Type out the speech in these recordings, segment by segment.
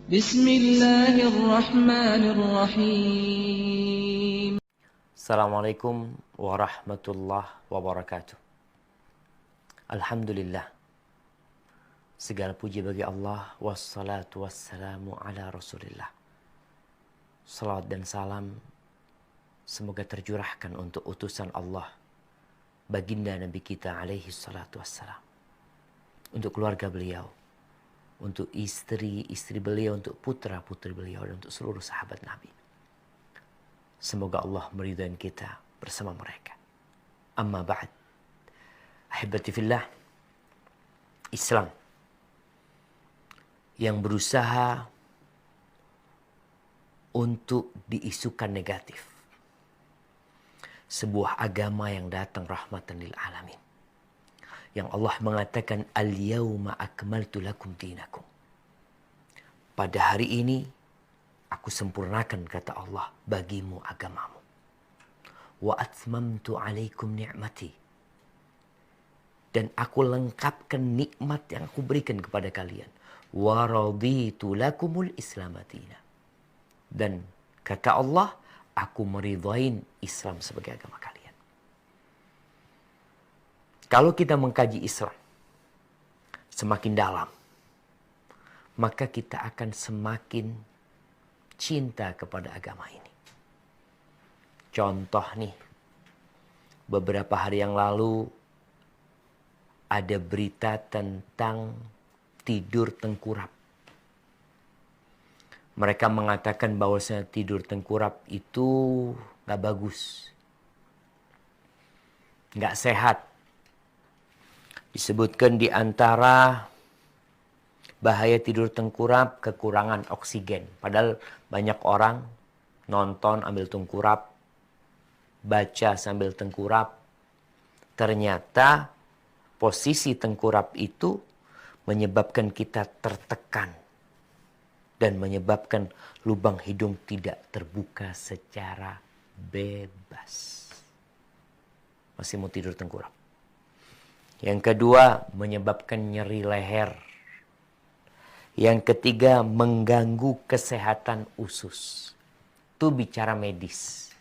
Bismillahirrahmanirrahim. Assalamualaikum warahmatullahi wabarakatuh. Alhamdulillah. Segala puji bagi Allah. Wassalatu wassalamu ala rasulillah. Salat dan salam semoga tercurahkan untuk utusan Allah, baginda Nabi kita alaihi salatu wassalam. Untuk keluarga beliau, untuk istri-istri beliau, untuk putra-putri beliau, dan untuk seluruh sahabat Nabi. Semoga Allah meridai kita bersama mereka. Amma ba'd. Ahibati fillah, Islam yang berusaha untuk diisukan negatif. Sebuah agama yang datang rahmatan lil alamin. Yang Allah mengatakan, al-yawma akmaltu lakum dinakum. Pada hari ini, aku sempurnakan, kata Allah, bagimu agamamu. Wa atmamtu alaikum ni'mati. Dan aku lengkapkan nikmat yang aku berikan kepada kalian. Wa raditu lakumul islamadina. Dan kata Allah, aku meridhain Islam sebagai agama kalian. Kalau kita mengkaji Islam semakin dalam, maka kita akan semakin cinta kepada agama ini. Contoh nih, beberapa hari yang lalu ada berita tentang tidur tengkurap. Mereka mengatakan bahwasanya tidur tengkurap itu gak bagus, gak sehat. Disebutkan di antara bahaya tidur tengkurap kekurangan oksigen. Padahal banyak orang nonton ambil tengkurap, baca sambil tengkurap. Ternyata posisi tengkurap itu menyebabkan kita tertekan dan menyebabkan lubang hidung tidak terbuka secara bebas. Masih mau tidur tengkurap. Yang kedua, menyebabkan nyeri leher. Yang ketiga, mengganggu kesehatan usus. Itu bicara medis.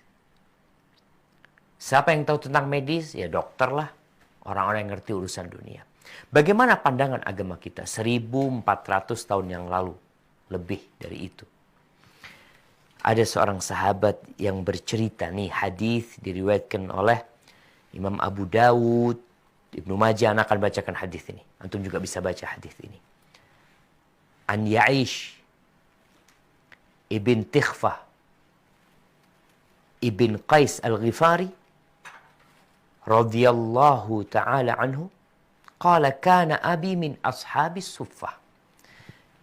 Siapa yang tahu tentang medis? Ya dokter lah. Orang-orang yang ngerti urusan dunia. Bagaimana pandangan agama kita 1400 tahun yang lalu? Lebih dari itu. Ada seorang sahabat yang bercerita nih, hadis diriwayatkan oleh Imam Abu Dawud, Ibnu Majah. Anak akan bacakan hadis ini. Antum juga bisa baca hadis ini. An Ya'ish ibn Tikhfah ibn Qais al-Ghifari radhiyallahu ta'ala anhu qala kana abi min ashabis suffah.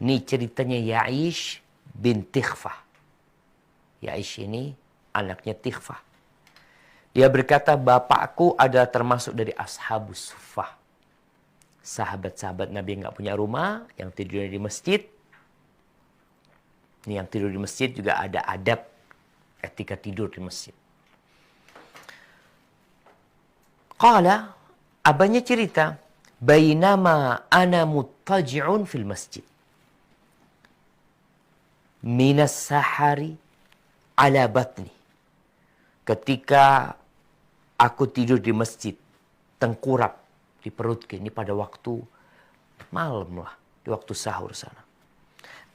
Ini ceritanya Ya'ish bin Tikhfah. Ya'ish ini anaknya Tikhfah. Dia berkata, bapakku adalah termasuk dari ashabus suffah. Sahabat-sahabat Nabi yang gak punya rumah, yang tidur di masjid. Ini yang tidur di masjid juga ada adab etika tidur di masjid. Qala, abahnya cerita, bainama ana muttaji'un fil masjid. Minas sahari ala batni. Ketika aku tidur di masjid, tengkurap di perutku. Ini pada waktu malam lah, di waktu sahur sana.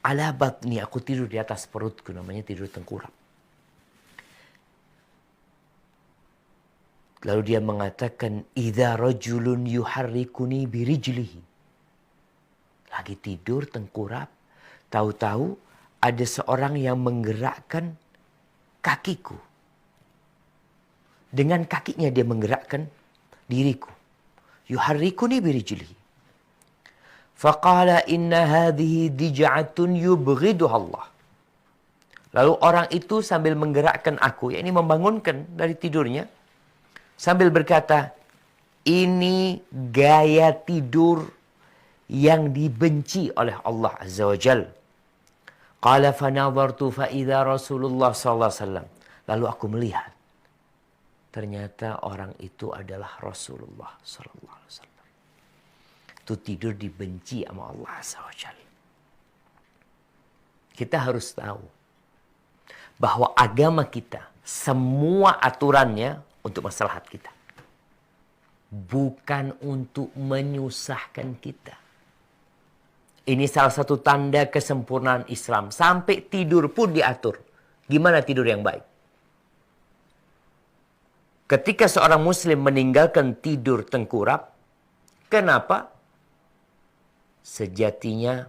Ala batni, aku tidur di atas perutku, namanya tidur tengkurap. Lalu dia mengatakan, idza rajulun yuharrikuni birijlihi. Lagi tidur tengkurap, tahu-tahu ada seorang yang menggerakkan kakiku. Dengan kakinya dia menggerakkan diriku. Yuharrikuni birijlihi. Faqala inna hadhihi dij'atun yubghiduha Allah. Lalu orang itu sambil menggerakkan aku, yakni membangunkan dari tidurnya, sambil berkata, ini gaya tidur yang dibenci oleh Allah Azza wa Jal. Qala fanadhartu fa idza Rasulullah sallallahu alaihi wasallam. Lalu aku melihat, ternyata orang itu adalah Rasulullah sallallahu alaihi wasallam. Itu tidur dibenci sama Allah Azza wa Jalla. kita harus tahu bahwa agama kita, semua aturannya untuk maslahat kita. Bukan untuk menyusahkan kita. Ini salah satu tanda kesempurnaan Islam. Sampai tidur pun diatur. Gimana tidur yang baik? Ketika seorang muslim meninggalkan tidur tengkurap, kenapa? Sejatinya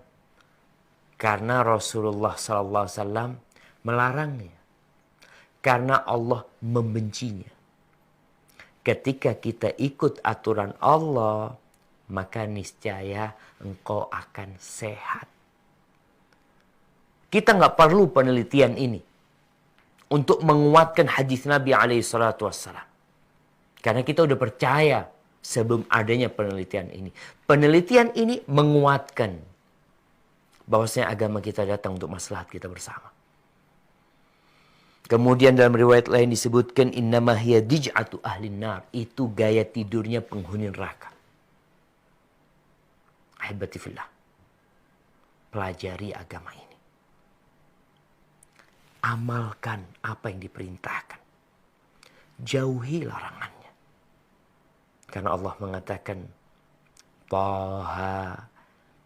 karena Rasulullah SAW melarangnya. Karena Allah membencinya. Ketika kita ikut aturan Allah, maka niscaya engkau akan sehat. Kita nggak perlu penelitian ini untuk menguatkan hadis Nabi SAW. Karena kita udah percaya sebelum adanya penelitian ini. Penelitian ini menguatkan bahwasanya agama kita datang untuk maslahat kita bersama. Kemudian dalam riwayat lain disebutkan innama hiya dij'atu ahlin nar. Itu gaya tidurnya penghuni neraka. Ahibati fillah. Pelajari agama ini. Amalkan apa yang diperintahkan. Jauhi larangannya. Karena Allah mengatakan, Taha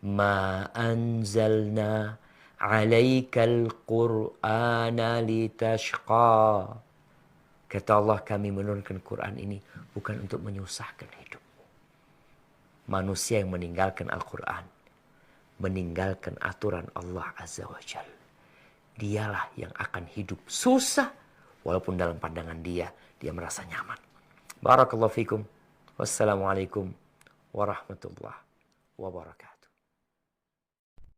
ma anzalna alaikal qur'ana litashqa. Kata Allah, kami menurunkan Quran ini bukan untuk menyusahkan hidup. Manusia yang meninggalkan Al-Quran, meninggalkan aturan Allah Azza wa Jal, dialah yang akan hidup susah, walaupun dalam pandangan dia merasa nyaman. Barakallahu fikum. Wassalamualaikum warahmatullahi wabarakatuh.